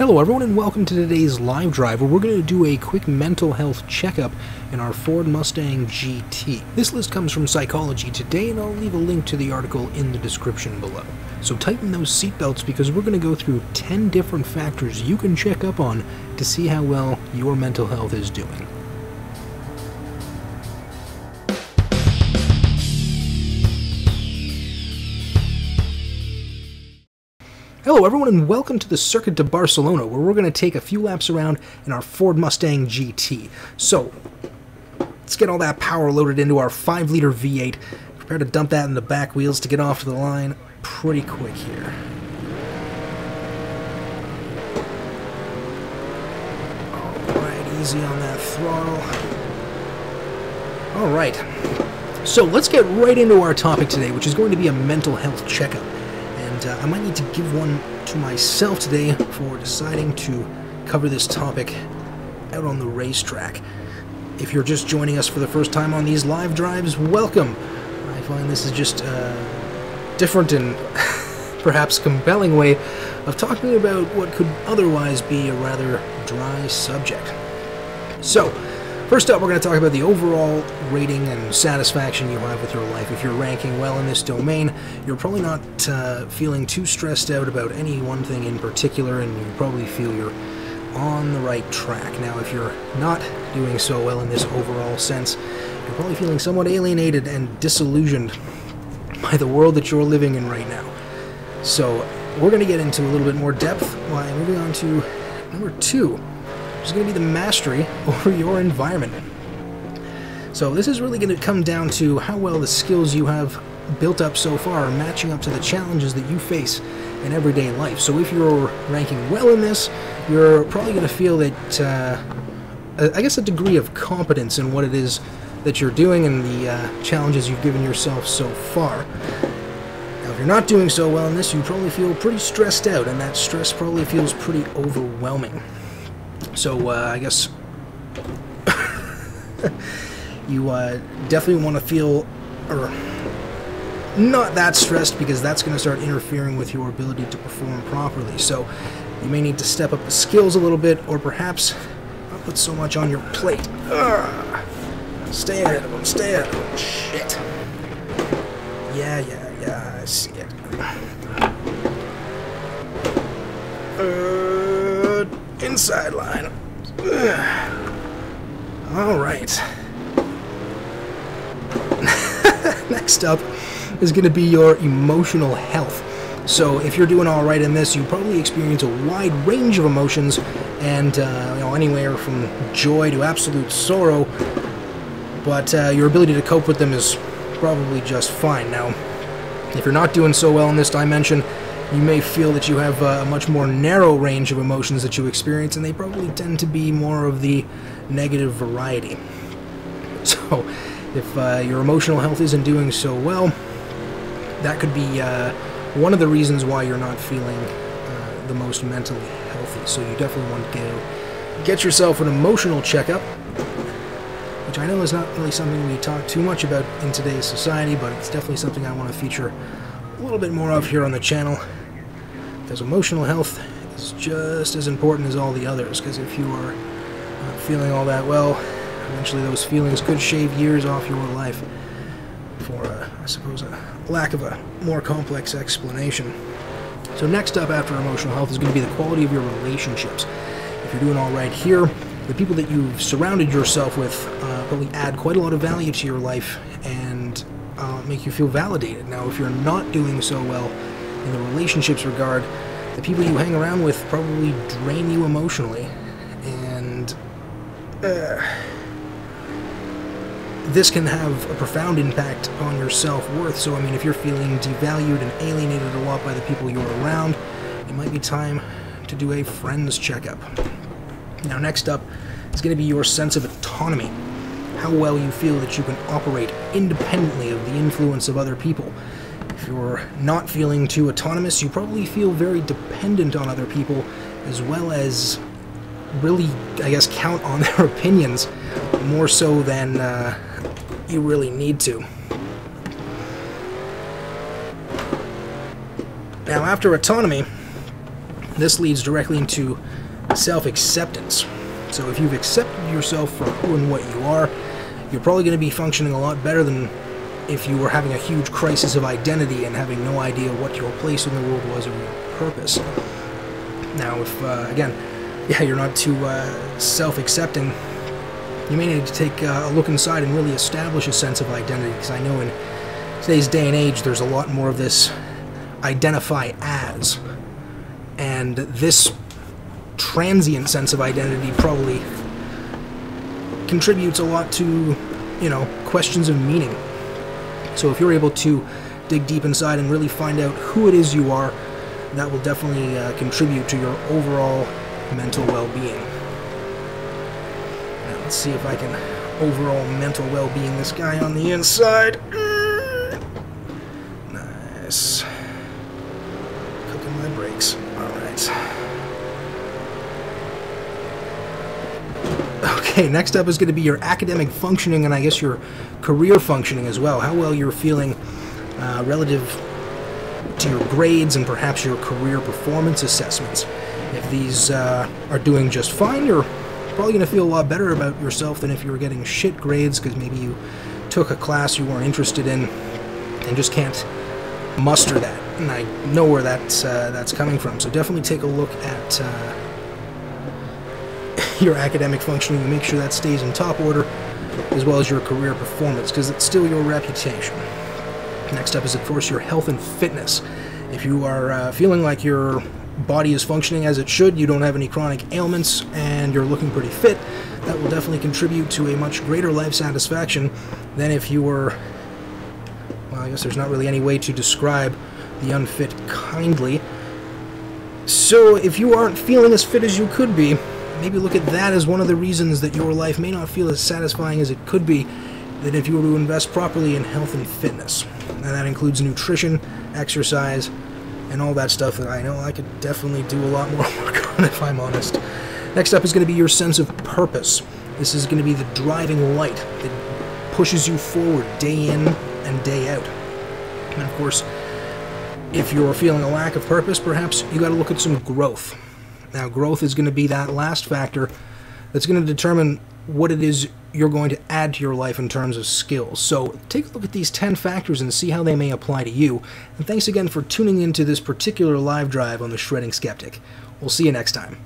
Hello everyone and welcome to today's live drive where we're going to do a quick mental health checkup in our Ford Mustang GT. This list comes from Psychology Today and I'll leave a link to the article in the description below. So tighten those seatbelts because we're going to go through 10 different factors you can check up on to see how well your mental health is doing. Hello everyone and welcome to the Circuit de Barcelona where we're going to take a few laps around in our Ford Mustang GT. So, let's get all that power loaded into our 5-liter V8. Prepare to dump that in the back wheels to get off to the line pretty quick here. Alright, easy on that throttle. Alright, so let's get right into our topic today, which is going to be a mental health checkup. I might need to give one to myself today for deciding to cover this topic out on the racetrack. If you're just joining us for the first time on these live drives, welcome! I find this is just a different and perhaps compelling way of talking about what could otherwise be a rather dry subject. So, first up, we're going to talk about the overall rating and satisfaction you have with your life. If you're ranking well in this domain, you're probably not feeling too stressed out about any one thing in particular, and you probably feel you're on the right track. Now, if you're not doing so well in this overall sense, you're probably feeling somewhat alienated and disillusioned by the world that you're living in right now. So, we're going to get into a little bit more depth by moving on to number 2. Which is going to be the mastery over your environment. So this is really going to come down to how well the skills you have built up so far are matching up to the challenges that you face in everyday life. So if you're ranking well in this, you're probably going to feel that, I guess, a degree of competence in what it is that you're doing and the challenges you've given yourself so far. Now if you're not doing so well in this, you probably feel pretty stressed out, and that stress probably feels pretty overwhelming. So, I guess you definitely want to feel not that stressed, because that's going to start interfering with your ability to perform properly. So, you may need to step up the skills a little bit, or perhaps not put so much on your plate. Stay ahead of them, stay ahead of them. Shit. Yeah, I see it. Inside line. Alright. Next up is going to be your emotional health. So if you're doing alright in this, you probably experience a wide range of emotions, and anywhere from joy to absolute sorrow, but your ability to cope with them is probably just fine. Now, if you're not doing so well in this dimension, you may feel that you have a much more narrow range of emotions that you experience, and they probably tend to be more of the negative variety. So, if your emotional health isn't doing so well, that could be one of the reasons why you're not feeling the most mentally healthy. So you definitely want to get yourself an emotional checkup, which I know is not really something we talk too much about in today's society, but it's definitely something I want to feature a little bit more of here on the channel. Because emotional health is just as important as all the others, because if you are not feeling all that well, eventually those feelings could shave years off your life, for, I suppose, a lack of a more complex explanation. So next up after emotional health is going to be the quality of your relationships. If you're doing alright here, the people that you've surrounded yourself with probably add quite a lot of value to your life and make you feel validated. Now, if you're not doing so well in the relationships regard, the people you hang around with probably drain you emotionally, and this can have a profound impact on your self-worth. So, I mean, if you're feeling devalued and alienated a lot by the people you're around, it might be time to do a friends checkup. Now, next up is going to be your sense of autonomy. How well you feel that you can operate independently of the influence of other people. If you're not feeling too autonomous, you probably feel very dependent on other people, as well as really, I guess, count on their opinions more so than you really need to. Now, after autonomy, This leads directly into self-acceptance. So if you've accepted yourself for who and what you are, you're probably going to be functioning a lot better than if you were having a huge crisis of identity and having no idea what your place in the world was or your purpose. Now, if, again, you're not too self-accepting, you may need to take a look inside and really establish a sense of identity, because I know in today's day and age there's a lot more of this identify as, and this transient sense of identity probably contributes a lot to, you know, questions of meaning. So if you're able to dig deep inside and really find out who it is you are, that will definitely contribute to your overall mental well-being. Now let's see if I can overall mental well-being this guy on the inside. Nice. Cooking my brakes. Alright. Okay, next up is going to be your academic functioning, and I guess your career functioning as well. How well you're feeling relative to your grades and perhaps your career performance assessments. If these are doing just fine, you're probably going to feel a lot better about yourself than if you were getting shit grades because maybe you took a class you weren't interested in and just can't muster that. And I know where that's coming from. So definitely take a look at your academic functioning and make sure that stays in top order, as well as your career performance, because it's still your reputation. Next up is, of course, your health and fitness. If you are feeling like your body is functioning as it should, you don't have any chronic ailments, and you're looking pretty fit, that will definitely contribute to a much greater life satisfaction than if you were, well, I guess there's not really any way to describe the unfit kindly. So if you aren't feeling as fit as you could be, maybe look at that as one of the reasons that your life may not feel as satisfying as it could be than if you were to invest properly in health and fitness. And that includes nutrition, exercise, and all that stuff that I know I could definitely do a lot more work on, if I'm honest. Next up is going to be your sense of purpose. This is going to be the driving light that pushes you forward day in and day out. And of course, if you're feeling a lack of purpose, perhaps you got to look at some growth. Now, growth is going to be that last factor that's going to determine what it is you're going to add to your life in terms of skills. So take a look at these 10 factors and see how they may apply to you. And thanks again for tuning into this particular live drive on the Shredding Skeptic. We'll see you next time.